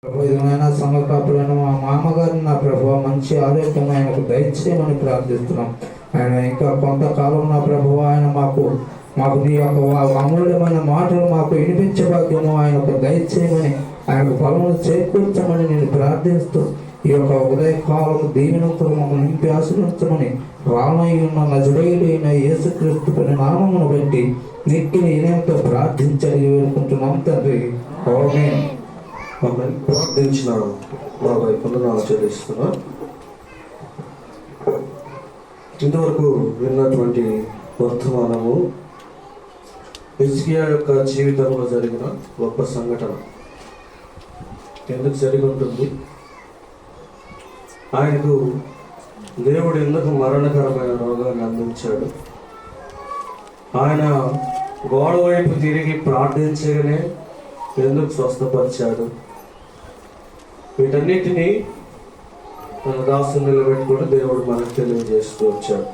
విధమైన సంఘ కాపులను మా మామగారిని నా ప్రభు మంచి ఆరోగ్యం ఆయనకు దయచేయమని ప్రార్థిస్తున్నాం. ఆయన ఇంకా కొంతకాలం నా ప్రభు ఆయన మాకు నీ యొక్క అమూల్యమైన మాటలు మాకు వినిపించే భాగ్యము ఆయనకు దయచేయమని ఆయనకు బలమును చేకూర్చమని నేను ప్రార్థిస్తూ ఈ యొక్క ఉదయకాలం దీవెనతో మమ్మల్ని నింపి ఆశీర్వదించమని రామయ్య ఉన్న నజరేయుడైన యేసుక్రీస్తు నామమును బట్టి నిక్కిన వినయంతో ప్రార్థించని వేడుకుంటున్నాం తండ్రి. ఆమేన్. ప్రార్థించిన మా వైపున ఆచరిస్తున్నా. ఇంతవరకు విన్నటువంటి వర్తమానము హిజ్కియా యొక్క జీవితంలో జరిగిన గొప్ప సంఘటన. ఎందుకు జరిగి ఉంటుంది? ఆయనకు దేవుడు ఎందుకు మరణకరమైన రోగాన్ని అందించాడు? ఆయన గోడ వైపు తిరిగి ప్రార్థించగానే ఎందుకు స్వస్థపరిచాడు? వీటన్నిటినీ మన దాసుని నిలబెట్టుకుని దేవుడు మనకు తెలియజేస్తూ వచ్చాడు.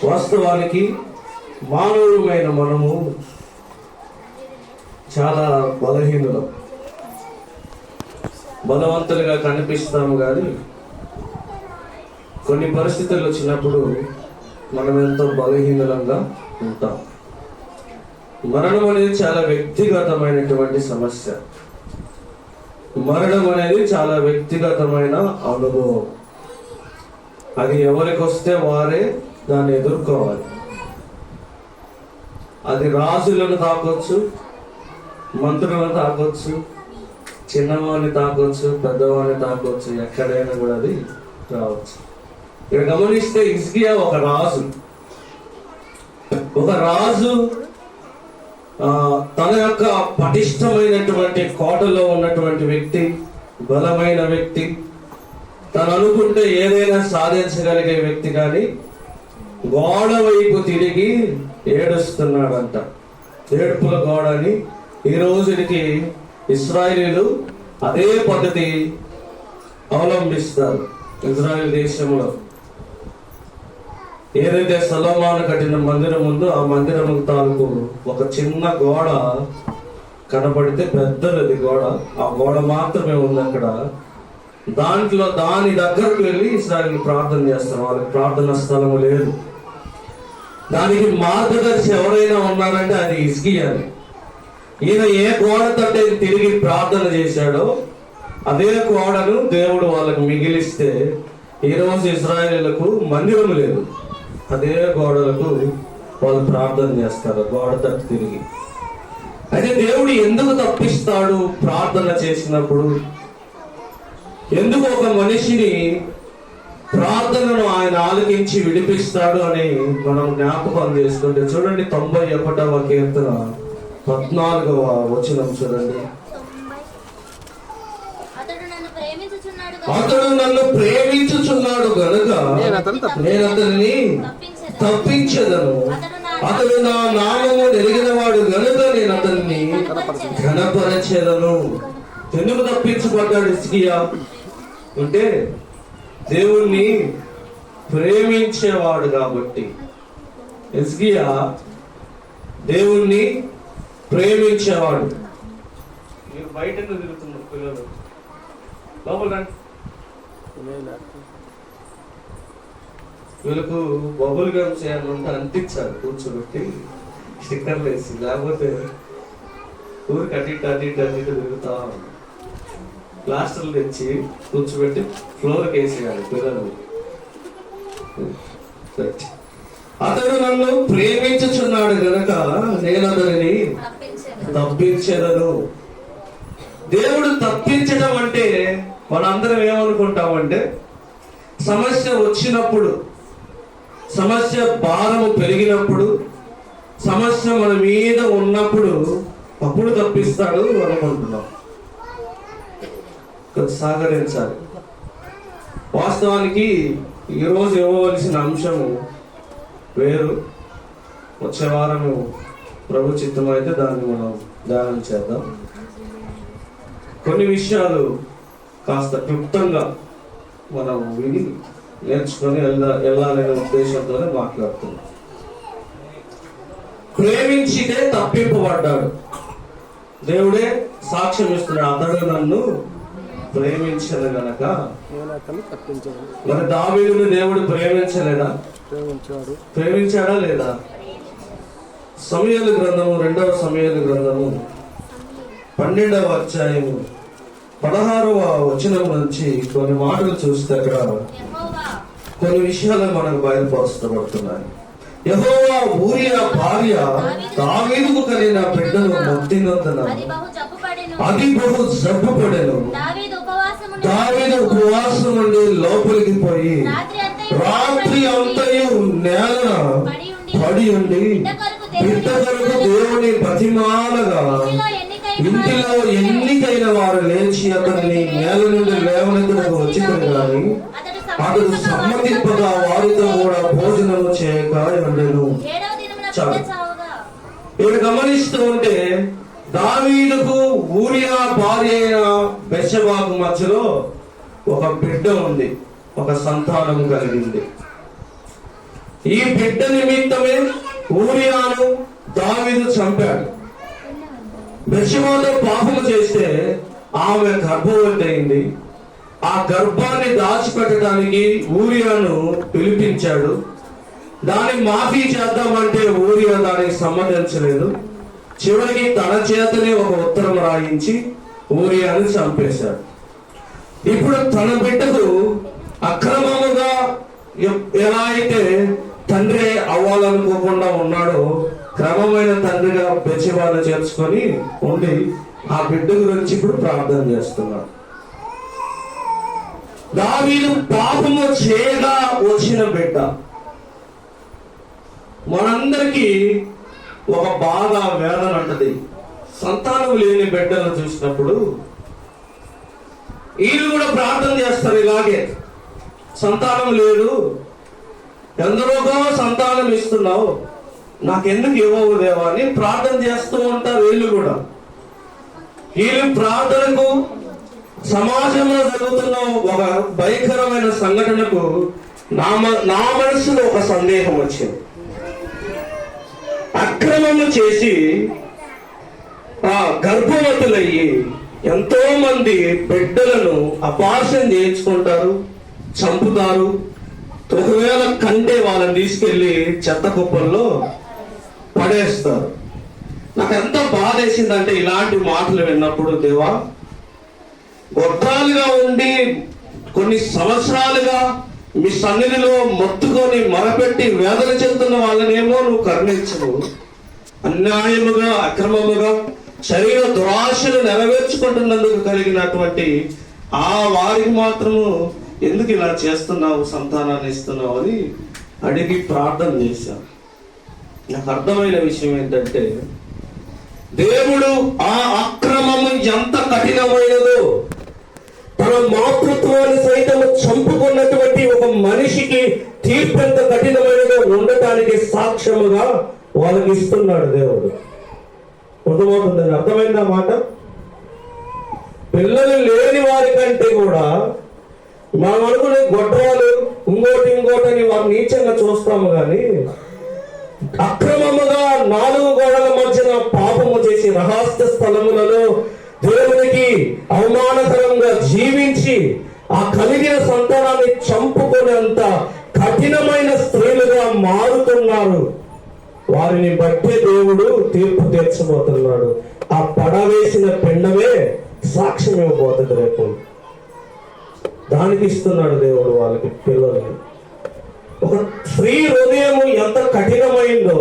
వాస్తవానికి మానవులమైన మనము చాలా బలహీనులం. బలవంతులుగా కనిపిస్తాము, కానీ కొన్ని పరిస్థితులు వచ్చినప్పుడు మనం ఎంతో బలహీనులంగా ఉంటాం. మరణం అనేది చాలా వ్యక్తిగతమైనటువంటి సమస్య. మరణం అనేది చాలా వ్యక్తిగతమైన అనుభవం. అది ఎవరికి వస్తే వారే దాన్ని ఎదుర్కోవాలి. అది రాజులను తాకొచ్చు, మంత్రులను తాకొచ్చు, చిన్నవాడిని తాకొచ్చు, పెద్దవాడిని తాకొచ్చు, ఎక్కడైనా కూడా అది రావచ్చు. ఇక్కడ గమనిస్తే హిజ్కియా ఒక రాజు తన యొక్క పటిష్టమైనటువంటి కోటలో ఉన్నటువంటి వ్యక్తి, బలమైన వ్యక్తి, తను అనుకుంటే ఏదైనా సాధించగలిగే వ్యక్తి, కానీ గోడ వైపు తిరిగి ఏడుస్తున్నాడంట. ఏడుపుల గోడ అని ఈ రోజుకి ఇశ్రాయేలీలు అదే పద్ధతి అవలంబిస్తారు. ఇజ్రాయెల్ దేశంలో ఏదైతే సొలొమోను కట్టిన మందిరం ఉందో ఆ మందిరం తాలూకు ఒక చిన్న గోడ కనబడితే పెద్దది గోడ, ఆ గోడ మాత్రమే ఉంది అక్కడ. దాని దగ్గరకు వెళ్ళి ఇశ్రాయేలు ప్రార్థన చేస్తారు. వాళ్ళకి ప్రార్థన స్థలము లేదు. దానికి మార్గదర్శి ఎవరైనా ఉన్నారంటే అది హిజ్కియా. ఈయన ఏ గోడ తట్టే తిరిగి ప్రార్థన చేశాడో అదే గోడను దేవుడు వాళ్ళకు మిగిలిస్తే ఈరోజు ఇశ్రాయేలులకు మందిరం లేదు. అదే గోడలకు వాళ్ళు ప్రార్థన చేస్తారు, గోడ తట్టు తిరిగి. అయితే దేవుడు ఎందుకు తప్పిస్తాడు ప్రార్థన చేసినప్పుడు? ఎందుకు ఒక మనిషిని ప్రార్థనను ఆయన ఆలకించి విడిపిస్తాడు అని మనం జ్ఞాపకం చేసుకుంటే చూడండి, 91వ కీర్తన 14వ వచనం చూడండి. అతడు నన్ను ప్రేమించుచున్నాడు గనుక నేను అతనిని తప్పించదను. అతడు నా నామము ఎరిగిన వాడు గనుక నేను అతన్ని ఘనపరచెదను. ఎందుకు తప్పించబడ్డాడు హిజ్కియా అంటే దేవుణ్ణి ప్రేమించేవాడు కాబట్టి. హిజ్కియా దేవుణ్ణి ప్రేమించేవాడు. బయట తిరుగుతున్నారు పిల్లలు, లోపల వీళ్ళకు బబుల్ గమ్స్ ఏమన్నా అంటించారు కూర్చోబెట్టి, స్టిక్కర్లు వేసి, లేకపోతే ఊరికి అటు తిరుగుతా ప్లాస్టర్లు తెచ్చి కూర్చోబెట్టి ఫ్లోర్కి వేసేయాలి పిల్లలు. అతడు నన్ను ప్రేమించుచున్నాడు గనక నేను అతనిని తప్పించెదను. దేవుడు తప్పించడం అంటే మనందరం ఏమనుకుంటామంటే సమస్య వచ్చినప్పుడు, సమస్య భారము పెరిగినప్పుడు, సమస్య మన మీద ఉన్నప్పుడు అప్పుడు తప్పిస్తాడు అనుకుంటున్నాం. సహకరించాలి. వాస్తవానికి ఈరోజు ఇవ్వవలసిన అంశము వేరు. వచ్చే వారము ప్రభు చిత్తం అయితే దాన్ని మనం ధ్యానం చేద్దాం. కొన్ని విషయాలు కాస్త క్లుప్తంగా మనం విని నేర్చుకొని వెళ్ళాలనే ఉద్దేశంతోనే మాట్లాడుతున్నాం. ప్రేమించితే తప్పింపబడ్డాడు. దేవుడే సాక్ష్యం ఇస్తున్నాడు, అతడు నన్ను ప్రేమించదు గనక. మరి దావీదుని దేవుడు ప్రేమించలేదా? ప్రేమించాడా లేదా? సమూయేలు గ్రంథము, 2వ సమూయేలు గ్రంథము 12వ అధ్యాయము 16వ వచనం నుంచి కొన్ని మాటలు చూస్తే అక్కడ కొన్ని విషయాలు మనకు బయలుపరచబడుతున్నాయి. యెహోవా ఊరియా భార్య దావీదుకు కలిగిన బిడ్డను మొత్తినందున అది బహు జబ్బుపడెను. దావీదు ఉపవాసం నుండి లోపలికి పోయి రాత్రి అంతయు నేల పడి ఉండి బిడ్డ కొరకు దేవుని బతిమాలగా ఇంటిలో ఎన్నికైన వారు లేచి అతన్ని నేల నుండి లేవనెత్తుటకు వచ్చింది కానీ అతడు సమ్మతింపగా వారితో కూడా భోజనము చేయక ఉండెను. చాలు. ఇక్కడ గమనిస్తూ ఉంటే దావీదుకు ఊరియా భార్య అయిన బెత్షెబాకు మధ్యలో ఒక బిడ్డ ఉంది, ఒక సంతానం కలిగింది. ఈ బిడ్డ నిమిత్తమే ఊరియాను దావీదు చంపాడు. బెత్షెబాతో పాపము చేస్తే ఆమె గర్భవతి అయింది. ఆ గర్భాన్ని దాచిపెట్టడానికి ఊరియాను పిలిపించాడు. దాన్ని మాఫీ చేద్దామంటే ఊరియా దానికి సమ్మతించలేదు. చివరికి తన చేతనే ఒక ఉత్తరం రాయించి ఊరియాను చంపేశాడు. ఇప్పుడు తన బిడ్డకు అక్రమముగా ఎలా అయితే తండ్రి అవ్వాలనుకోకుండా ఉన్నాడో క్రమమైన తండ్రిగా బెత్షెబాను చేర్చుకొని ఉండి ఆ బిడ్డ గురించి ఇప్పుడు ప్రార్థన చేస్తున్నాడు. దావీదు పాపము చేయగా వచ్చిన బిడ్డ. మనందరికీ ఒక బాధ, వేదన ఉంటది సంతానం లేని బిడ్డలను చూసినప్పుడు. వీళ్ళు కూడా ప్రార్థన చేస్తారు ఇలాగే, సంతానం లేదు, ఎందరోగా సంతానం ఇస్తున్నావు, నాకెందుకు ఇవ్వవు దేవా అని ప్రార్థన చేస్తూ ఉంటారు. వీళ్ళు కూడా వీళ్ళు ప్రార్థనకు సమాజంలో జరుగుతున్న ఒక భయంకరమైన సంఘటనకు నా మనసులో ఒక సందేహం వచ్చింది. అక్రమము చేసి గర్భవతులయ్యి ఎంతో మంది బిడ్డలను అపార్షన్ చేయించుకుంటారు, చంపుతారు. ఒకవేళ కంటే వాళ్ళని తీసుకెళ్లి చెత్త కుప్పల్లో పడేస్తారు. నాకు ఎంత బాధ వేసిందంటే ఇలాంటి మాటలు విన్నప్పుడు, దేవా గొడ్రాలుగా ఉండి కొన్ని సంవత్సరాలుగా మీ సన్నిధిలో మొత్తుకొని మొరపెట్టి వేదన చెందుతున్న వాళ్ళనేమో నువ్వు కరుణించవు, అన్యాయముగా అక్రమముగా శరీర దురాశలు నెరవేర్చుకుంటున్నందుకు కలిగినటువంటి ఆ వారికి మాత్రము ఎందుకు ఇలా చేస్తున్నావు, సంతానాన్ని ఇస్తున్నావు అని అడిగి ప్రార్థన చేశాను. నాకు అర్థమైన విషయం ఏంటంటే దేవుడు ఆ అక్రమము ఎంత కఠినమైనదో, తన మాతృత్వాన్ని సైతం చంపుకున్నటువంటి ఒక మనిషికి తీర్పు ఎంత కఠినమైనదో ఉండటానికి సాక్ష్యముగా వాళ్ళకి ఇస్తున్నాడు దేవుడు. అర్థమవుతుందని అర్థమైందా మాట? పిల్లలు లేని వారి కంటే కూడా మనం అనుకునే గొడ్రాలు ఇంకోటి వారు నీచంగా చూస్తాము, కానీ అక్రమముగా 4 గోడల మధ్యన పాపము చేసి రహస్య స్థలములలో దేవునికి అవమానకరంగా జీవించి ఆ కలిగిన సంతానాన్ని చంపుకునేంత కఠినమైన స్త్రీలుగా మారుతున్నారు. వారిని బట్టే దేవుడు తీర్పు తీర్చబోతున్నాడు. ఆ పడవేసిన పిండమే సాక్ష్యం ఇవ్వబోతుంది రేపు. దానికి ఇస్తున్నాడు దేవుడు వాళ్ళకి పిల్లల్ని. ఒక స్త్రీ హృదయం ఎంత కఠినమైందో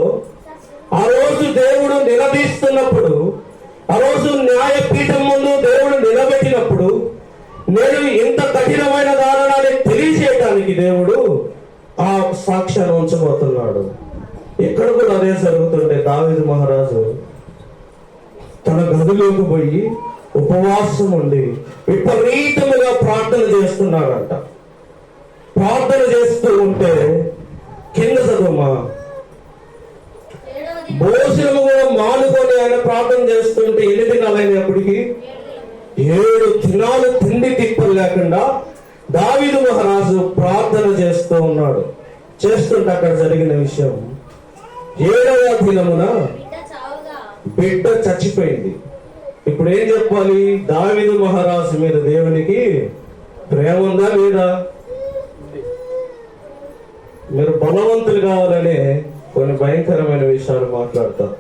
ఆ రోజు దేవుడు నిలదీస్తున్నప్పుడు, ఆ రోజు న్యాయపీఠం ముందు దేవుడు నిలబెట్టినప్పుడు, నేను ఇంత కఠినమైన దారుణాన్ని తెలియజేయటానికి దేవుడు ఆ సాక్ష్యాన్ని ఉంచబోతున్నాడు. ఇక్కడ కూడా అదే జరుగుతుంటే దావీదు మహారాజు తన గదిలోకి పోయి ఉపవాసం ఉండి విపరీతముగా ప్రార్థన చేస్తున్నాడంట. ప్రార్థన చేస్తూ ఉంటే కింద చదువుమా భోజనము కూడా మానుకొని ఆయన ప్రార్థన చేస్తుంటే ఎన్ని దినాలైనప్పటికీ 7 దినాలు తిండి తిప్పలు లేకుండా దావీదు మహారాజు ప్రార్థన చేస్తూ ఉన్నాడు. చేస్తుంటే అక్కడ జరిగిన విషయం, 7వ దినమున బిడ్డ చచ్చిపోయింది. ఇప్పుడు ఏం చెప్పాలి? దావీదు మహారాజు మీద దేవునికి ప్రేమ ఉందా లేదా? మీరు బలవంతులు కావాలనే కొన్ని భయంకరమైన విషయాలు మాట్లాడతారు.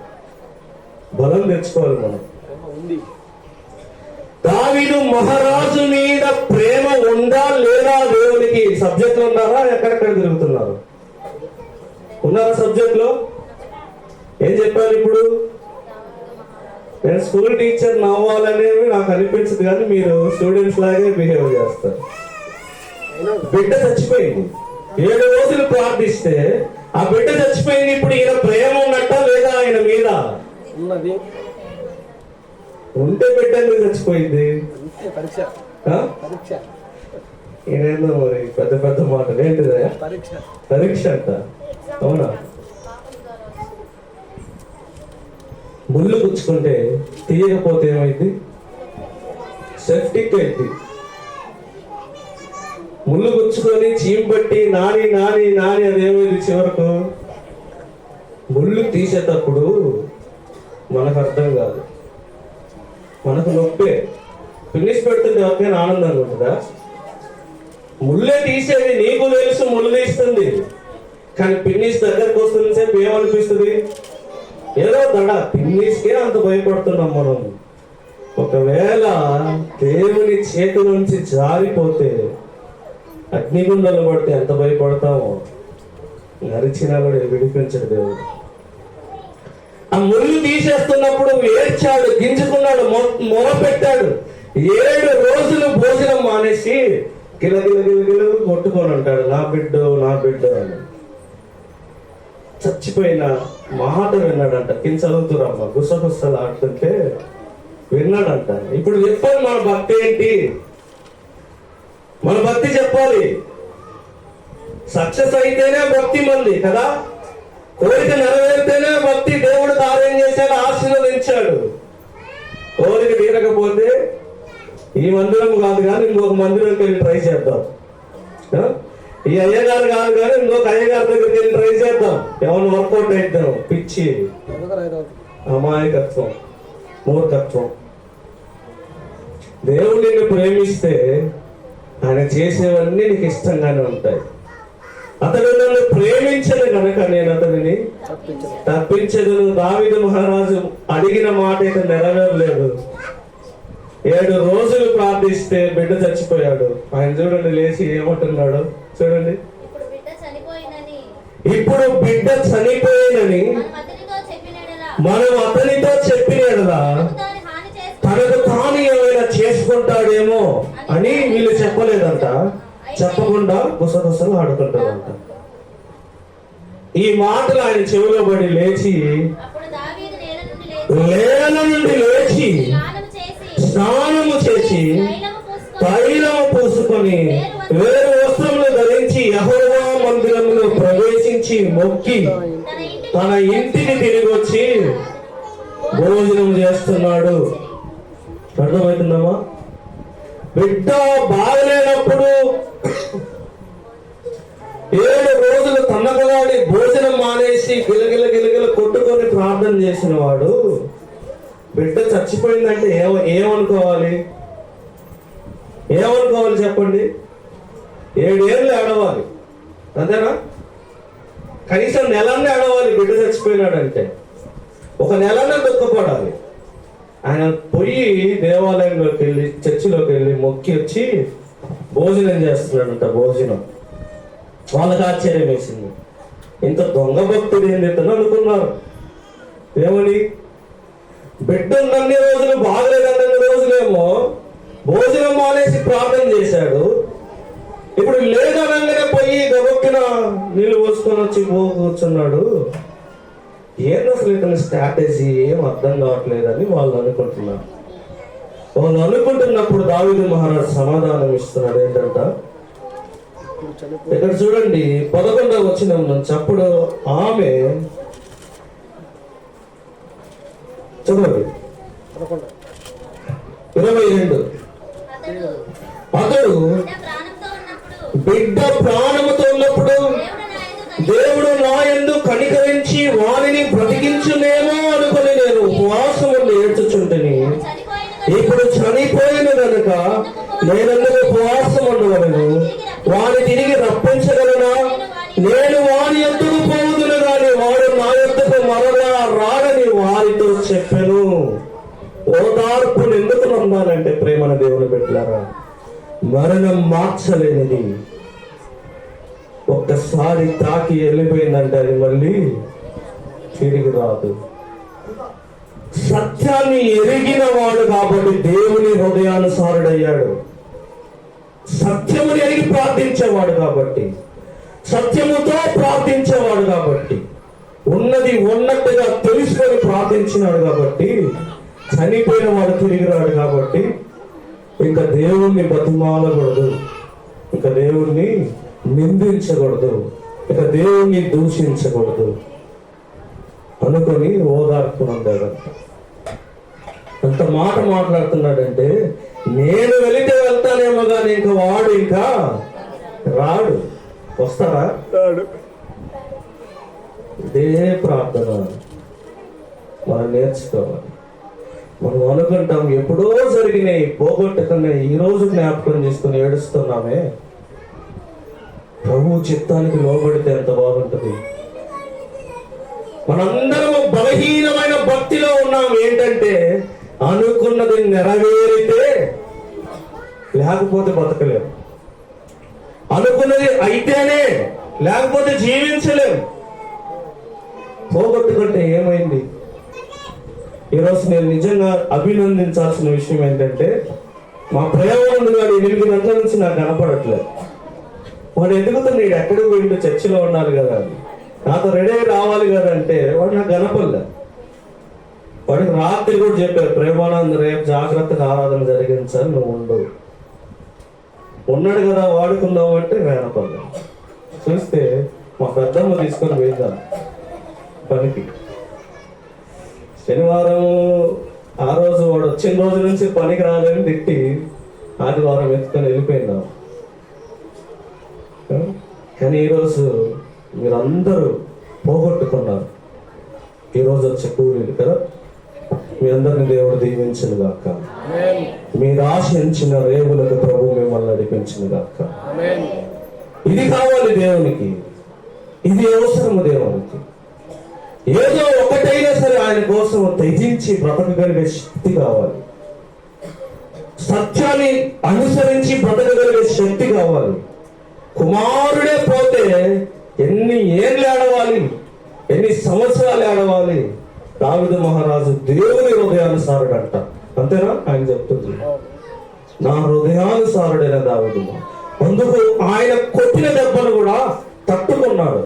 బలం తెచ్చుకోవాలి మనం. దావీదు మహారాజు మీద ప్రేమ ఉందా లేదా దేవునికి? సబ్జెక్టులు ఉన్నారా? ఎక్కడెక్కడ తిరుగుతున్నారు? ఉన్నారా సబ్జెక్ట్ లో? ఏం చెప్పారు ఇప్పుడు? నేను స్కూల్ టీచర్ అవ్వాలనేవి నాకు అనిపించదు, కానీ మీరు స్టూడెంట్స్ లాగే బిహేవ్ చేస్తారు. బిడ్డ చచ్చిపోయింది, 7 రోజులు ప్రార్థిస్తే ఆ బిడ్డ చచ్చిపోయింది. ఇప్పుడు ఈయన ప్రేమ ఉన్నట్ట లేదా ఆయన మీద? ఉన్నది. ఉంటే బిడ్డ ఎందుకు చచ్చిపోయింది? ఈయనేందో మరి పెద్ద పెద్ద మాటలు. ఏంటిదా? పరీక్ష అంట. అవునా? ముళ్ళు గుచ్చుకుంటే తీయకపోతే ఏమైంది? సెప్టిక్ అయింది. ముళ్ళు గుచ్చుకొని చీంపట్టి నాని నాని నాని అదేమైంది చివరకు? ముళ్ళు తీసేటప్పుడు మనకు అర్థం కాదు, మనకు నొప్పే. ఫినిష్ పెడుతుంటే ఎవరికైనా ఆనందంగా ఉంటుందా? ముళ్ళే తీసేది నీకు తెలుసు, ముళ్ళు తీస్తుంది, కానీ ఫినిష్ దగ్గరకు వస్తుంది సేపు ఏమనిపిస్తుంది? ఏదో దడ. ఫినిష్కే అంత భయపడుతున్నాం మనం. ఒకవేళ దేవుని చేతి నుంచి జారిపోతే, అగ్నిగుండంలో పడితే ఎంత భయపడతామో. నరిచినా కూడా విడిపించడు దేవుడు. ఆ ముళ్ళు తీసేస్తున్నప్పుడు ఏడ్చాడు, గింజుకున్నాడు, మొర పెట్టాడు. 7 రోజులు భోజనం మానేసి గిలగిల కొట్టుకొని ఉంటాడు, నా బిడ్డ నా బిడ్డ అని. చచ్చిపోయిన మాట విన్నాడంట. కింద చదువుతురమ్మ గుసగుసలు ఆడుతుంటే విన్నాడంట. ఇప్పుడు చెప్పాలి మన భక్తి ఏంటి? మన భక్తి చెప్పాలి. సక్సెస్ అయితేనే భక్తి మంది కదా. కోరిక నెరవేరితేనే భక్తి. దేవుడు కార్యం చేశాడు, ఆశీర్వదించాడు. కోరిక తీరకపోతే ఈ మందిరం కాదు కానీ ఇంకొక మందిరంకి వెళ్ళి ట్రై చేద్దాం. ఈ అయ్యగారు కాదు కానీ ఇంకొక అయ్యగారి దగ్గరికి వెళ్ళి ట్రై చేద్దాం. ఏమన్నా వర్కౌట్ అయిద్దాం. పిచ్చి, అమాయకత్వం, మూర్ఖత్వం. దేవుడు నిన్ను ప్రేమిస్తే ఆయన చేసేవన్నీ నీకు ఇష్టంగానే ఉంటాయి. అతడు నన్ను ప్రేమించదు కనుక నేను అతనిని తప్పించదు. దావీదు మహారాజు అడిగిన మాట ఇక నెరవేరలేదు. 7 రోజులు ప్రార్థిస్తే బిడ్డ చచ్చిపోయాడు. ఆయన చూడండి లేచి ఏమంటున్నాడు చూడండి. ఇప్పుడు బిడ్డ చనిపోయిందని మనం అతనితో చెప్పినలా తనకు తాను ఏమైనా చేసుకుంటాడేమో అని వీళ్ళు చెప్పలేదంట. చెప్పకుండా గుసగుసలు ఆడుకుంటారంట. ఈ మాటలు ఆయన చెవిలో పడి లేచి నేల నుండి లేచి స్నానము చేసి తైలము పూసుకొని వేరు వస్త్రములు ధరించి యెహోవా మందిరములో ప్రవేశించి మొక్కి తన ఇంటికి తిరిగి వచ్చి భోజనం చేస్తున్నాడు. అర్థమవుతుందమ్మా? బిడ్డ బాగలేనప్పుడు 7 రోజులు తన్నకవాడి భోజనం మానేసి గిలగిల కొట్టుకొని ప్రార్థన చేసిన వాడు బిడ్డ చచ్చిపోయిందంటే ఏమనుకోవాలి? ఏమనుకోవాలి చెప్పండి? 7 ఏళ్ళు ఏడవాలి, అంతేనా? కనీసం నెలన్నా ఏడవాలి. బిడ్డ చచ్చిపోయినాడంటే ఒక నెలన్నా దుఃఖపడాలి. ఆయన పోయి దేవాలయంలోకి వెళ్ళి చర్చిలోకి వెళ్ళి మొక్కి వచ్చి భోజనం చేస్తున్నాడంట. భోజనం వాళ్ళకి ఆశ్చర్యం వేసింది. ఇంత దొంగ భక్తుడు ఏం చేస్తాను అనుకున్నారు. ఏమని? బిడ్డ ఉన్నన్ని రోజులు బాగలేదన్న రోజులేమో భోజనం మానేసి ప్రార్థన చేశాడు. ఇప్పుడు లేదనగానే పోయి గబక్కిన నీళ్ళు పోసుకొని వచ్చి కూర్చున్నాడు. ఏం అసలు ఇతని స్ట్రాటజీ ఏం అర్థం కావట్లేదని వాళ్ళు అనుకుంటున్నారు. వాళ్ళు అనుకుంటున్నప్పుడు దావీదు మహారాజు సమాధానం ఇస్తున్నాడు. ఏంటంట ఇక్కడ చూడండి 11వ వచనం నుంచి. అప్పుడు ఆమె చదవండి 22. అతడు బిడ్డ ప్రాణముతో ఉన్నప్పుడు దేవుడు నా యందు కనికరించి వారిని బ్రతికించునేమో అనుకుని నేను ఉపవాసం ఉండి ఏడ్చుచుంటిని. ఇప్పుడు చనిపోయిన కనుక నేనెందుకు ఉపవాసం ఉండగలను? వాడిని తిరిగి రప్పించగలనా? నేను వాడి యొద్దకు పోవుదును గాని వాడు నా యొద్దకు మరలా రాడని వారితో చెప్పెను. ఓదార్పును ఎందుకు నమ్మాలంటే ప్రేమను దేవుని బిడ్డలారా, మరణం మార్చలేనిది. ఒక్కసారి తాకి వెళ్ళిపోయిందంటే అది మళ్ళీ తిరిగి రాదు. సత్యాన్ని ఎరిగిన వాడు కాబట్టి దేవుని హృదయానుసారుడయ్యాడు. సత్యముని ఎరిగి ప్రార్థించేవాడు కాబట్టి, సత్యముతో ప్రార్థించేవాడు కాబట్టి, ఉన్నది ఉన్నట్టుగా తెలుసుకొని ప్రార్థించినాడు కాబట్టి, చనిపోయిన వాడు తిరిగి రాడు కాబట్టి ఇంకా దేవుణ్ణి బతిమాలకూడదు, ఇక దేవుణ్ణి నిందించకూడదు, ఇక దేవుణ్ణి దూషించకూడదు అనుకొని ఓదార్పునుండాడు. అంత మాట మాట్లాడుతున్నాడంటే నేను వెళితే వెళ్తానేమో కానీ ఇంకా వాడు ఇంకా రాడు. వస్తారా? ఇదే ప్రార్థన మనం నేర్చుకోవాలి. మనం అనుకుంటాం ఎప్పుడో జరిగినాయి, పోగొట్టుకున్నాయి, ఈ రోజు జ్ఞాపకం చేసుకుని ఏడుస్తున్నామే. ప్రభు చిత్తానికి లోబడితే ఎంత బాగుంటుంది. మనందరము బలహీనమైన భక్తిలో ఉన్నాం. ఏంటంటే అనుకున్నది నెరవేరితే, లేకపోతే బతకలేం. అనుకున్నది అయితేనే, లేకపోతే జీవించలేం. పోగొట్టుకుంటే ఏమైంది? ఈరోజు నేను నిజంగా అభినందించాల్సిన విషయం ఏంటంటే, మా ప్రేమను గారు 8 గంటల నుంచి నాకు కనపడట్లేదు. వాడు ఎదుగుతున్నాడు, ఎక్కడికి పోయిండు, చర్చిలో ఉండాలి కదా, నాతో రెడీ రావాలి కదా అంటే వాడు నాకు కనపడలే. వాడికి రాత్రి కూడా చెప్పారు, ప్రేమానంద రేపు జాగ్రత్తగా ఆరాధన జరిగించాలి, నువ్వు ఉండు. ఉన్నాడు కదా వాడుకున్నావు అంటే కనపడలే. చూస్తే మా పెద్దమ్మ తీసుకొని పోయిందా పనికి. శనివారం ఆ రోజు వాడు వచ్చిన రోజు నుంచి పనికి రాలేని తిట్టి ఆదివారం ఎత్తుకొని వెళ్ళిపోయిందాం. కానీ ఈరోజు మీరందరూ పోగొట్టుకున్నారు. ఈరోజు వచ్చే కూలీలు కదా, మీ అందరిని దేవుడు దీవించను గాక. మీరు ఆశించిన రేవులకు ప్రభు మిమ్మల్ని నడిపించను గాక. ఇది కావాలి దేవునికి, ఇది అవసరము దేవునికి. ఏదో ఒకటైనా సరే ఆయన కోసం త్యజించి బ్రతకగలిగే శక్తి కావాలి. సత్యాన్ని అనుసరించి బ్రతకగలిగే శక్తి కావాలి. కుమారుడే పోతే ఎన్ని ఏళ్ళు ఏడవాలి, ఎన్ని సంవత్సరాలు ఏడవాలి. దావీదు మహారాజు దేవుని హృదయానుసారుడు అంట, అంతేనా? ఆయన చెప్తుంది, నా హృదయానుసారుడైన దావీదు. అందుకు ఆయన కొట్టిన దెబ్బను కూడా తట్టుకున్నాడు.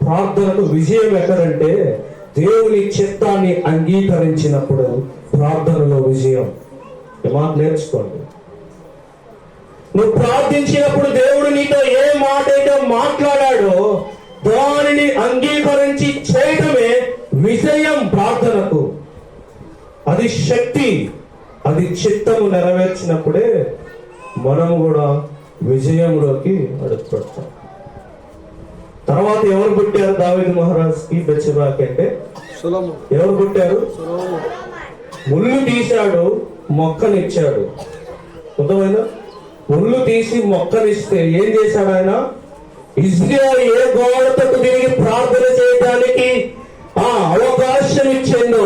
ప్రార్థనకు విజయం ఎక్కడంటే దేవుని చిత్తాన్ని అంగీకరించినప్పుడు ప్రార్థనలో విజయం. ఈ మాట నేర్చుకోండి. నువ్వు ప్రార్థించినప్పుడు దేవుడు నీతో ఏ మాట అయితే మాట్లాడాడో దానిని అంగీకరించి చేయటమే విజయం ప్రార్థనకు. అది శక్తి, అది చిత్తము నెరవేర్చినప్పుడే మనం కూడా విజయంలోకి అడుగుపెడతాం. తర్వాత ఎవరు పుట్టారు దావీదు మహారాజుకి? బెత్షెబాకి అంటే ఎవరు పుట్టారు? ముళ్ళు తీశాడు, మొక్కనిచ్చాడు. అర్థమైందా? ముళ్ళు తీసి మొక్కనిస్తే ఏం చేశాడు ఆయన? ఇజ్రాయేలు ఏ గోడతో తిరిగి ప్రార్థన చేయడానికి అవకాశం ఇచ్చిందో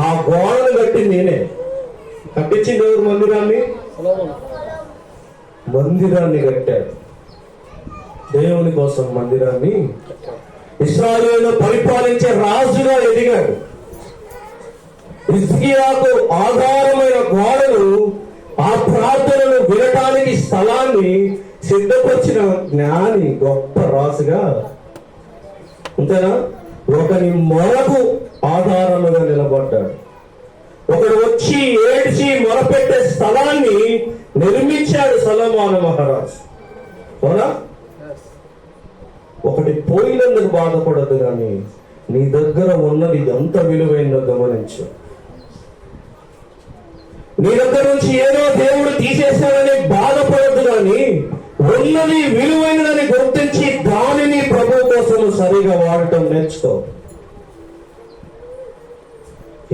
ఆ గోడను కట్టింది నేనే. కట్టించింది ఎవరు? మందిరాన్ని కట్టాడు. దేవుని కోసం మందిరాన్ని. ఇశ్రాయేలు పరిపాలించే రాజుగా ఎదిగాడు. హిజ్కియాకు ఆధారమైన గోడను, ఆ ప్రార్థనను వినటానికి స్థలాన్ని సిద్ధపరిచిన జ్ఞాని, గొప్ప రాజుగా. అంతేనా? ఒకని మొరకు ఆధారముగా నిలబడ్డాడు. ఒకడు వచ్చి ఏడ్చి మొరపెట్టే స్థలాన్ని నిర్మించాడు సొలొమోను మహారాజు. అవునా? ఒకటి పోయినందుకు బాధపడద్దు, కానీ నీ దగ్గర ఉన్నది ఎంత విలువైందో గమనించు. నీ దగ్గర నుంచి ఏదో దేవుడు తీసేశాడని బాధపడద్దు, కానీ ఉన్నది విలువైనదని గుర్తించి దానిని ప్రభు కోసం సరిగా వాడటం నేర్చుకో.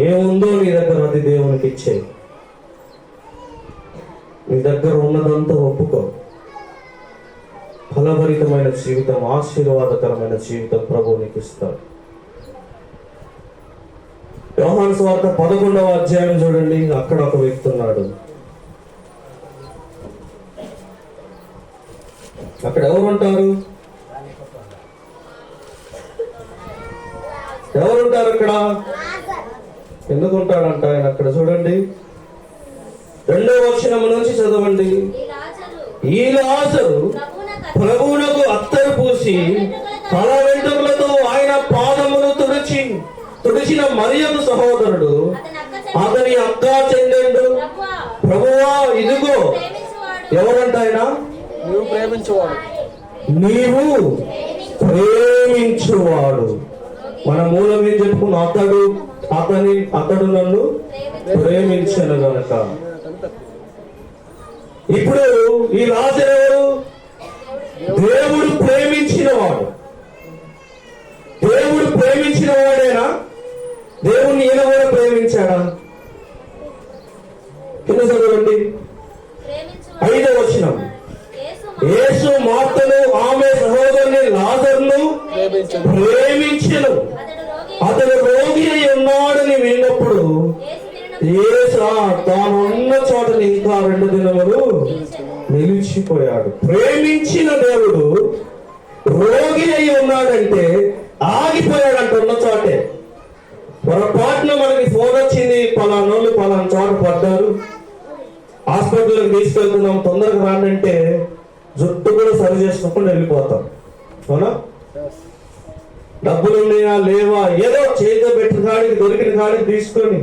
ఏముందో నీ దగ్గర అది దేవునికి ఇచ్చేయి. నీ దగ్గర ఉన్నదంతా ఒప్పుకో. ఫలభరితమైన జీవితం, ఆశీర్వాదకరమైన జీవితం ప్రభువు నీకు ఇస్తాడు. యోహాను సువార్త 11వ అధ్యాయం చూడండి. అక్కడ ఒక వ్యక్తి ఉన్నాడు. అక్కడ ఎవరుంటారు? అక్కడ ఎందుకు ఉంటాడంట ఆయన? అక్కడ చూడండి, 2వ వచనం నుంచి చదవండి. ఈ లాజరు ప్రభువునకు అత్తరు పూసి తల వెంట్రుకలతో ఆయన పాదమును తుడిచిన మరియకు సహోదరుడు అతని అక్క చెల్లెండు. ప్రభువా ఇదిగో. ఎవరంట ఆయన? నీవు ప్రేమించువాడు. మన మూలం ఏం చెప్పుకున్న? అతడు నన్ను ప్రేమించను గనక. ఇప్పుడు ఈ లాజరు ఎవరు? దేవుడు ప్రేమించిన వాడు. దేవుడు ప్రేమించిన వాడేనా? దేవుణ్ణి ఈయన కూడా ప్రేమించాడా? కింద చదవండి, 5వ వచనం. యేసు మార్తను ఆమె సహోదరుని లాజరును ప్రేమించెను. అతడు రోగి అయి ఉన్నాడని విన్నప్పుడు యేసు తాను ఉన్న చోటని ఇంకా 2 దినములు నిలిచిపోయాడు. ప్రేమించిన దేవుడు రోగి అయి ఉన్నాడంటే ఆగిపోయాడంట ఉన్న చోటే. పొరపాటున మనకి ఫోన్ వచ్చింది, పలానోళ్ళు పలానా చోట పడ్డారు, హాస్పిటల్కి తీసుకెళ్తున్నాం, తొందరగా రానంటే జుట్టు కూడా సరి చేసుకోకుండా వెళ్ళిపోతాం. అవునా? డబ్బులు ఉన్నాయా లేవా, ఏదో చేతితో పెట్టిన కాడికి దొరికిన కాడికి తీసుకొని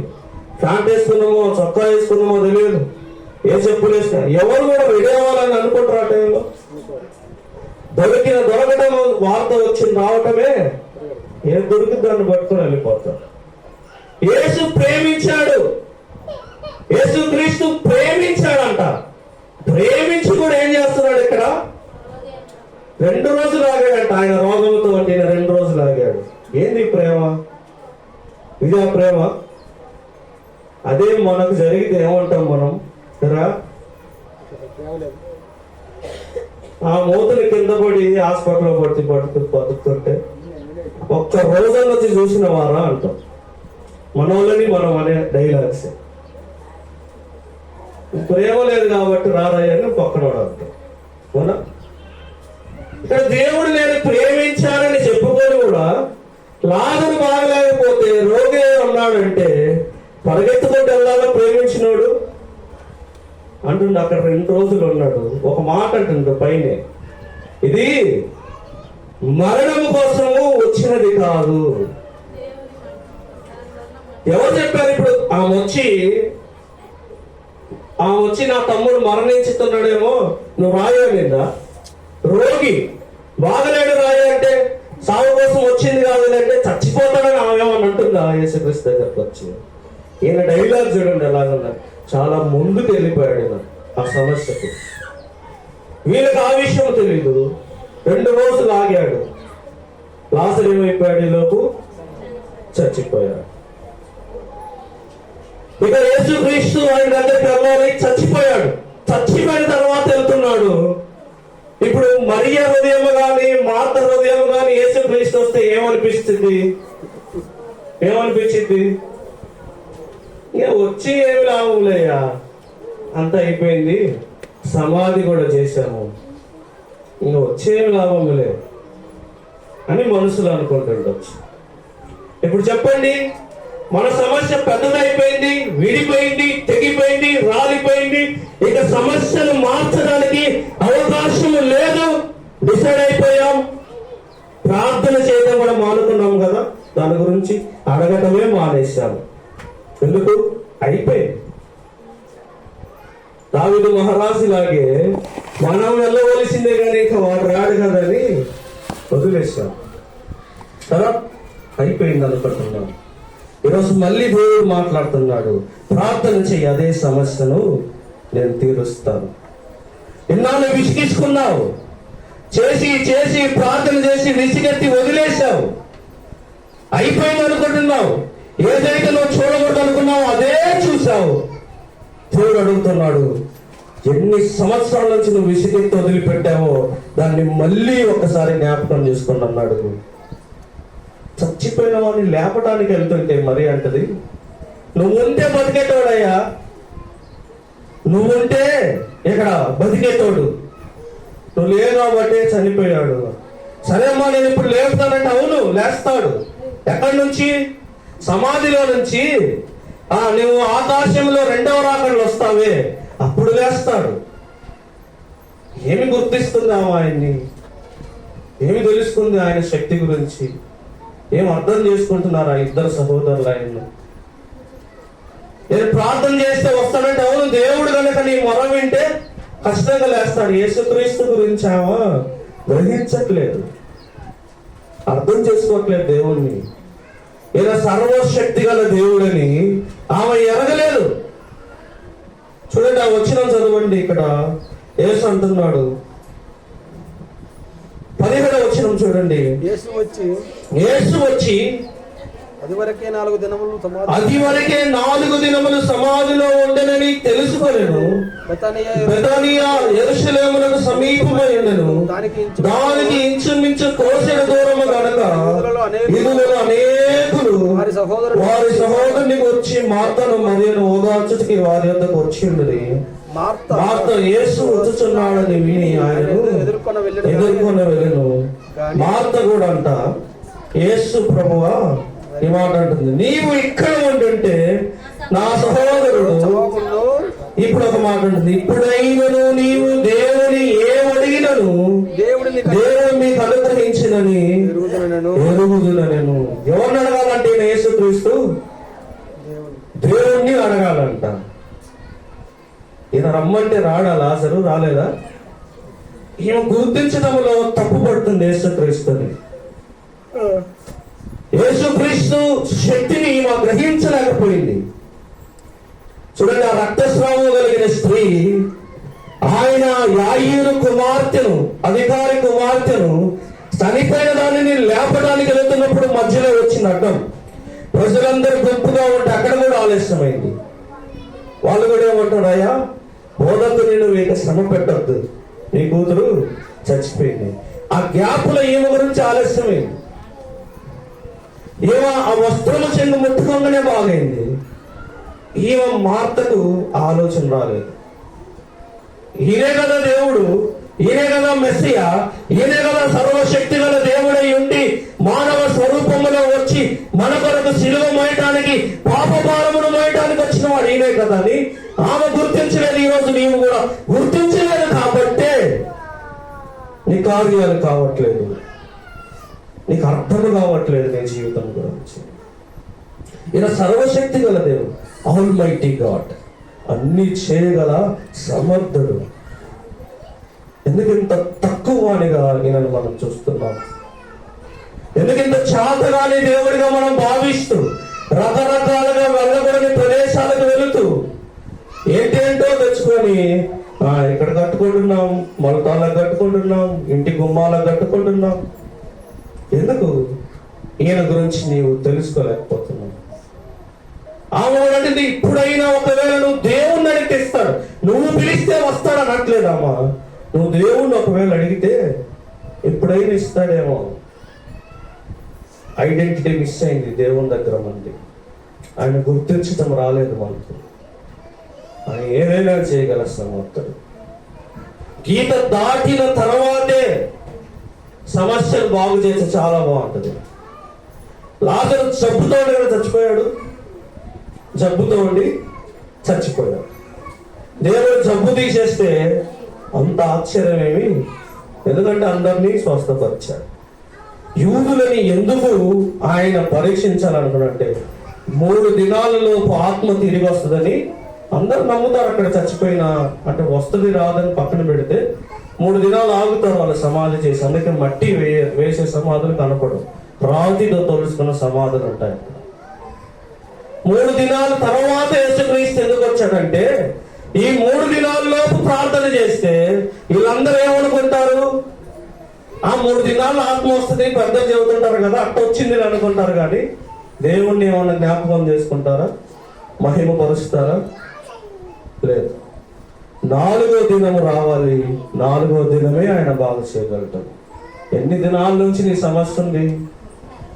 ప్యాంట్ వేసుకున్నామో చొక్కా వేసుకున్నామో తెలియదు, ఏ చెప్పులు వేసినా. ఎవరు కూడా రెడీ అవ్వాలని అనుకుంటారు ఆ టైంలో. దొరకడం వార్త వచ్చింది రావటమే, ఏం దొరికింది దాన్ని పట్టుకుని వెళ్ళిపోతారు. యేసు ప్రేమించాడు. యేసు క్రీస్తు ప్రేమించాడంట. ప్రేమించి కూడా ఏం చేస్తున్నాడు? ఇక్కడ 2 రోజులు ఆగాడంట. ఆయన రోగంతో అంటే 2 రోజులు ఆగాడు. ఏంది ప్రేమ? ఇదే ప్రేమ? అదే మనకు జరిగితే ఏమంటాం మనం? ఆ మూతలు కింద పడి హాస్పిటల్లో బతుకుతుంటే ఒక్క రోజుల వచ్చి చూసిన వారా అంటాం. మనోళ్ళని మనం అనే డైలాగ్స్. ప్రేమ లేదు కాబట్టి రారాయని పక్కన అంటాం. అవునా? ఇక్కడ దేవుడు నేను ప్రేమించానని చెప్పుకొని కూడా లాజరు బాగలేకపోతే రోగి ఉన్నాడంటే పరిగెత్తుకుంటూ వెళ్ళాలో ప్రేమించినోడు అంటుండు. అక్కడ 2 రోజులు ఉన్నాడు. ఒక మాట అంటుండు పైన, ఇది మరణము కోసము వచ్చినది కాదు. ఎవరు చెప్పారు? ఇప్పుడు ఆమె వచ్చి నా తమ్ముడు మరణించుతున్నాడేమో నువ్వు రాయలేదా? రోగి బాగలేడు రాయ అంటే సాగు కోసం వచ్చింది కాదు, అంటే చచ్చిపోతాడని ఆమె ఏమని అంటుందా? యేసుక్రీస్తు దగ్గరకు వచ్చి. ఈయన డైలాగ్ చూడండి ఎలాగన్నా, చాలా ముందుకు వెళ్ళిపోయాడు ఈయన ఆ సమస్యకు. వీళ్ళకి ఆ విషయం తెలీదు. 2 రోజులు ఆగాడు. లాజరు ఏమైపోయాడు? ఈ లోపు చచ్చిపోయాడు. ఇక యేసుక్రీస్తు ఆయన దగ్గరికి వెళ్ళాలి, చచ్చిపోయాడు. చచ్చిపోయిన తర్వాత వెళ్తున్నాడు. ఇప్పుడు మరియ హృదయం కానీ మార్త హృదయం కానీ యేసుక్రీస్తు వస్తే ఏమనిపించింది? ఇక వచ్చి ఏమి లాభంలేయా, అంత అయిపోయింది, సమాధి కూడా చేశాము, ఇంకా వచ్చేమి లాభంలే అని మనసులో అనుకుంటుండొచ్చు. ఇప్పుడు చెప్పండి, మన సమస్య పెద్దదైపోయింది, విడిపోయింది, తెగిపోయింది, రాలిపోయింది. ఇక సమస్యను మార్చడానికి అవకాశం లేదు. డిసైడ్ అయిపోయాం. ప్రార్థన చేయడం కూడా మానుకున్నాం కదా, దాని గురించి అడగటమే మానేశాము. ఎందుకు? అయిపోయింది. దావీదు మహారాజు లాగే మనం వెళ్ళవలసిందే కానీ ఇక వాడు రాడు కదని వదిలేశాం కదా, అయిపోయింది అనుకుంటున్నాం. ఈరోజు మళ్ళీ దేవుడు మాట్లాడుతున్నాడు, ప్రార్థన చెయ్యి, అదే సమస్యను నేను తీరుస్తాను. ఇన్నాళ్ళు విసిగించుకున్నావు, చేసి ప్రార్థన చేసి విసిగెత్తి వదిలేశావు, అయిపోయింది అనుకుంటున్నావు. ఏదైతే నువ్వు చూడకూడదు అనుకున్నావు అదే చూసావు. దేవుడు అడుగుతున్నాడు, ఎన్ని సంవత్సరాల నుంచి నువ్వు విసిగితో వదిలిపెట్టావో దాన్ని మళ్ళీ ఒకసారి జ్ఞాపకం చేసుకోండి అన్నాడు. చచ్చిపోయిన వాడిని లేపడానికి వెళ్తుంటే మరి అంటది, నువ్వు ఉంటే బతికేటోడయ్యా, నువ్వుంటే ఇక్కడ బతికేటోడు, నువ్వు లేవు కాబట్టే చనిపోయాడు. సరే అమ్మా నేను ఇప్పుడు లేపుతానంటే అవును లేస్తాడు. ఎక్కడి నుంచి? సమాధిలో నుంచి. నువ్వు ఆకాశంలో రెండవ రాకడలు వస్తావే అప్పుడు లేస్తాడు. ఏమి గుర్తిస్తుంది ఆయన్ని? ఏమి తెలుస్తుంది ఆయన శక్తి గురించి? ఏం అర్థం చేసుకుంటున్నారు ఆ ఇద్దరు సహోదరులు? ఆయన నేను ప్రార్థన చేస్తే వస్తాడంటే అవును దేవుడు కనుక నీ మొర వింటే ఖచ్చితంగా లేస్తాడు. యేసుక్రీస్తు గురించి ఆమె గ్రహించట్లేదు, అర్థం చేసుకోవట్లేదు దేవుణ్ణి. ఈయన సర్వశక్తి గల దేవుడని ఆమె ఎరగలేదు. చూడండి ఆ వచనం చదవండి. ఇక్కడ యేసు అంటున్నాడు, 17వ వచనం చూడండి. యేసు వచ్చి అది వరకే 4 దినములు సమాధిలో ఉండనని తెలుసుకొనెను. బెతానియా యెరూషలేమునకు సమీపమై ఉండెను. దానికి ఇంచుమించు కోసెడు దూరము గనక ఇరువురు అనేకులు వారి సహోదరుని వచ్చి మార్తను మరియను ఓదార్చుటకి వారి వద్దకు వచ్చి ఉన్నది. మార్త యేసు వచ్చుచున్నాడని విని ఆయనను ఎదుర్కొని వెళ్ళెను. మార్త కూడా అంట, యేసు ప్రభువా ఈ మాట అంటుంది, నీవు ఇక్కడ ఉంటుంటే నా సహోదరుడు. ఇప్పుడు ఒక మాట ఉంటుంది, ఇప్పుడైనను నీవు దేవుని ఏమడిగినను దేవుడు మీకు అనుగ్రహించినని ఎరుగుదునను. ఎవరిని అడగాలంటే ఈయన యేసుక్రీస్తు దేవుణ్ణి అడగాలంట. ఈయన రమ్మంటే రాడా లాజరు? రాలేదా? ఈమె గుర్తించడంలో తప్పు పడుతుంది యేసుక్రీస్తుని. యేసుక్రీస్తు శక్తిని ఈమె గ్రహించలేకపోయింది. చూడండి, ఆ రక్తస్రావం కలిగిన స్త్రీ ఆయన యాయీరు కుమార్తెను, అధికారి కుమార్తెను చనిపోయిన దానిని లేపడానికి వెళ్తున్నప్పుడు మధ్యలో వచ్చిన అడ్డం. ప్రజలందరూ గుంపుగా ఉంటే అక్కడ కూడా ఆలస్యమైంది. వాళ్ళు కూడా ఏమంటారు, అయ్యా బోధకుని నువ్వు ఇక శ్రమ పెట్టద్దు, నీ కూతురు చచ్చిపోయింది. ఆ గ్యాప్లో ఈమె గురించి ఆలస్యమైంది. ఈమె ఆ వస్త్రము చెంగు ముట్టుకోగానే బాగైంది. ఈమె మార్తకు ఆలోచన రాలేదు. ఈయనే కదా దేవుడు, ఈయనే కదా మెస్సియా, ఈయనే కదా సర్వశక్తి గల దేవుడై ఉండి మానవ స్వరూపంలో వచ్చి మన కొరకు సిలువ మోయటానికి, పాప భారమును మోయటానికి వచ్చిన వాడు ఈయనే కదా అని ఆమె గుర్తించలేదు. ఈరోజు నీవు కూడా గుర్తించలేదు కాబట్టే నీ కార్యాలు కావట్లేదు, నీకు అర్థం కావట్లేదు నీ జీవితం గురించి. ఈయన సర్వశక్తి గల దేవుడు, ఆల్మైటీ గాడ్, అన్ని చేయగల సమర్థుడు. ఎందుకింత తక్కువ వాడిగా ఈయనను మనం చూస్తున్నాం? ఎందుకింత చాతగాని దేవుడిగా మనం భావిస్తూ రకరకాలుగా వెళ్ళకూడని ప్రదేశాలకు వెళుతూ ఏంటేంటో తెచ్చుకొని ఇక్కడ కట్టుకుంటున్నాం, మొలతాలకు కట్టుకుంటున్నాం, ఇంటి గుమ్మాలకు కట్టుకుంటున్నాం. ఎందుకు? ఈయన గురించి నీవు తెలుసుకోలేకపోతున్నావు. ఆమె అంటే ఇప్పుడైనా ఒకవేళ నువ్వు దేవుణ్ణి అడిగితే ఇస్తాడు, నువ్వు పిలిస్తే వస్తాడు అనట్లేదమ్మా. నువ్వు దేవుణ్ణి ఒకవేళ అడిగితే ఎప్పుడైనా ఇస్తాడేమో. ఐడెంటిటీ మిస్ అయింది దేవుని దగ్గర మంది. ఆయన గుర్తించడం రాలేదు మనకు. ఆయన ఏదైనా చేయగల సమర్థుడు. గీత దాటిన తర్వాతే సమస్యలు బాగు చేస్తే చాలా బాగుంటుంది. లాజరు జబ్బుతో చచ్చిపోయాడు, జబ్బుతో ఉండి చచ్చిపోయాడు. దేవుడు జబ్బు తీసేస్తే అంత ఆశ్చర్యమేమి, ఎందుకంటే అందరినీ స్వస్థపరిచాడు. యూదులని ఎందుకు ఆయన పరీక్షించాలనుకున్నట్టే 3 దినాలలోపు ఆత్మ తిరిగి వస్తుందని అందరు నమ్ముతారు. అక్కడ చచ్చిపోయినా అంటే వస్తుంది రాదని పక్కన పెడితే 3 దినాలు ఆగుతారు వాళ్ళు సమాధి చేసి. అందుకే మట్టి వేసే సమాధులు కనపడవు, రాతితో తోలుసుకున్న సమాధులు ఉంటాయి. 3 దినాల తర్వాత యేసుక్రీస్తు ఎందుకు వచ్చాడంటే ఈ 3 దినాల్లోపు ప్రార్థన చేస్తే వీళ్ళందరూ ఏమనుకుంటారు, ఆ 3 దినాలు ఆత్మ వస్తుంది పెద్దలు చెబుతుంటారు కదా, అట్ట వచ్చింది అనుకుంటారు. కానీ దేవుణ్ణి ఏమన్నా జ్ఞాపకం చేసుకుంటారా? మహిమపరుస్తారా? లేదు. 4వ దినము రావాలి, 4వ దినమే ఆయన బాగు చేయగలుగుతాడు. ఎన్ని దినాల నుంచి నీ సమస్య ఉంది?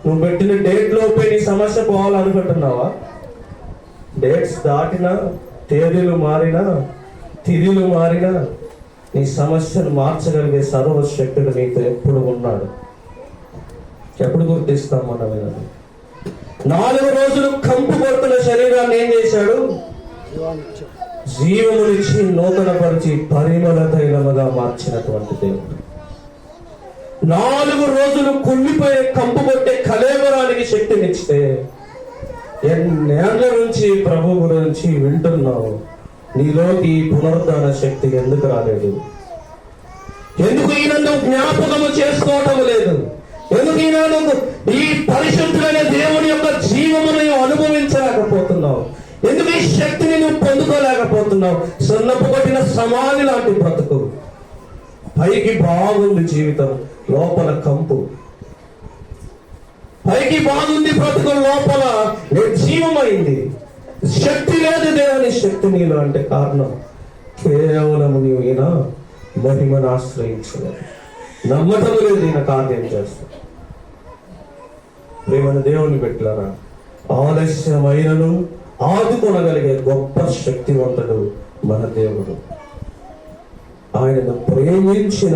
నువ్వు పెట్టిన డేట్ లోపే నీ సమస్య పోవాలనుకుంటున్నావా? డేట్స్ దాటినా, తేదీలు మారినా, తిథులు మారినా నీ సమస్యను మార్చగలిగే సర్వశక్తుడు నీతో ఎప్పుడు ఉన్నాడు. ఎప్పుడు గుర్తిస్తాం మనం? 4 రోజులు కంపు కొడుతున్న శరీరాన్ని ఏం చేశాడు? జీవమునిచ్చి నూతనపరిచి పరిమళ తైలముగా మార్చినటువంటి దేవుడు. 4 రోజులు కుళ్ళిపోయే కంపు కొట్టే కళేబరానికి శక్తినిస్తే ఎన్నేళ్ల నుంచి ప్రభు గురించి వింటున్నావు, నీలోకి పునరుద్ధాన శక్తి ఎందుకు రాలేదు? ఎందుకు ఈయన నువ్వు జ్ఞాపకము చేసుకోవటం లేదు? ఎందుకు ఈయన నువ్వు ఈ పరిశుద్ధులైన దేవుని యొక్క జీవమును అనుభవించలేకపోతున్నావు? ఎందుకు ఈ శక్తిని నువ్వు పొందుకోలేకపోతున్నావు? సున్నపు కొట్టిన సమాధి లాంటి బ్రతుకు. పైకి బాగుంది జీవితం, లోపల కంపు. పైకి బాగుంది బ్రతుకు, లోపల నిర్జీవమైంది. శక్తి లేదు, దేవుని శక్తి నీలో అంటే కారణం కేవలం నీవు ఈయన మహిమను ఆశ్రయించలేదు, నమ్మటం లేదు ఈయన కార్యం చేస్తా. ప్రేమను దేవుని పెట్టారా? ఆలస్యమైనను ఆదుకొనగలిగే గొప్ప శక్తివంతుడు మన దేవుడు. ఆయనను ప్రేమించిన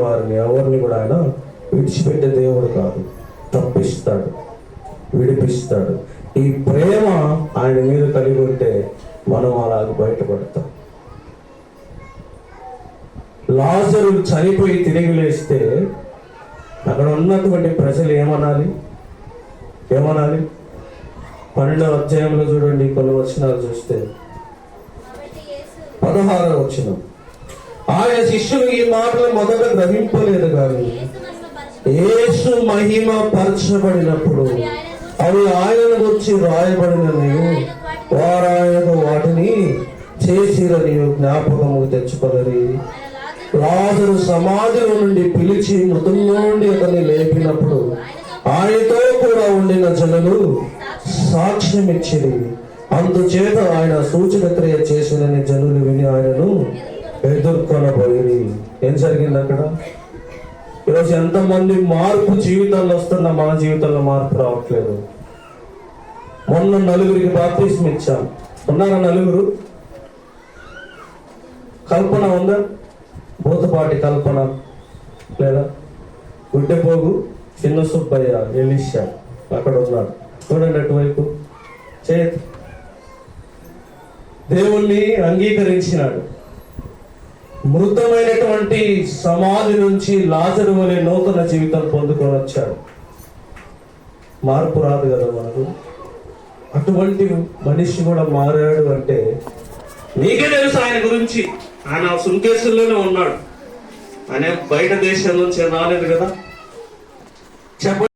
వారిని ఎవరిని కూడా ఆయన విడిచిపెట్టే దేవుడు కాదు. తప్పిస్తాడు, విడిపిస్తాడు. ఈ ప్రేమ ఆయన మీద కలిగి ఉంటే మనం అలాగ బయటపడతాం. లాజరు చనిపోయి తిరిగి లేస్తే అక్కడ ఉన్నటువంటి ప్రజలు ఏమనాలి? 12వ అధ్యాయంలో చూడండి, కొన్ని వచనాలు చూస్తే 16వ వచనం. ఆయన శిష్యులు ఈ మాటలు మొదట గ్రహింపలేదు, కానీ యేసు మహిమ పరచబడినప్పుడు అవి ఆయనను గురించి రాయబడినని వారు ఆయనకు వాటిని చేసిరని జ్ఞాపకము తెచ్చుకొనరి. లాజరు సమాధిలో నుండి పిలిచి మృతుల్లో నుండి అతన్ని లేపినప్పుడు ఆయనతో కూడా ఉండిన జనులు సాక్ష్యం ఇచ్చిరి. అందుచేత ఆయన సూచక క్రియ చేసినని జనులు విని ఆయనను ఎదుర్కొనబోయి. ఏం జరిగింది అక్కడ? ఈరోజు ఎంతమంది మార్పు జీవితాల్లో వస్తున్నా మన జీవితంలో మార్పు రావట్లేదు. మొన్న 4 బాప్తిస్మం ఇచ్చాం. ఉన్నారా 4? కల్పన ఉందా? భూతపాటి కల్పన లేదా? గుడ్డెపోగు చిన్న సుబ్బయ్య, ఎలిషా అక్కడ ఉన్నాడు. చూడండి అటువైపు. చేతి దేవుణ్ణి అంగీకరించినాడు. మృతమైనటువంటి సమాధి నుంచి లాజరు వలె నూతన జీవితం పొందుకొని వచ్చాడు. మార్పు రాదు కదా మనకు? అటువంటి మనిషి కూడా మారాడు అంటే నీకే తెలుసు ఆయన గురించి. ఆయన సుంకేసుల్లోనే ఉన్నాడు. ఆయన బయట దేశం నుంచి రాలేదు కదా. చెప్పండి.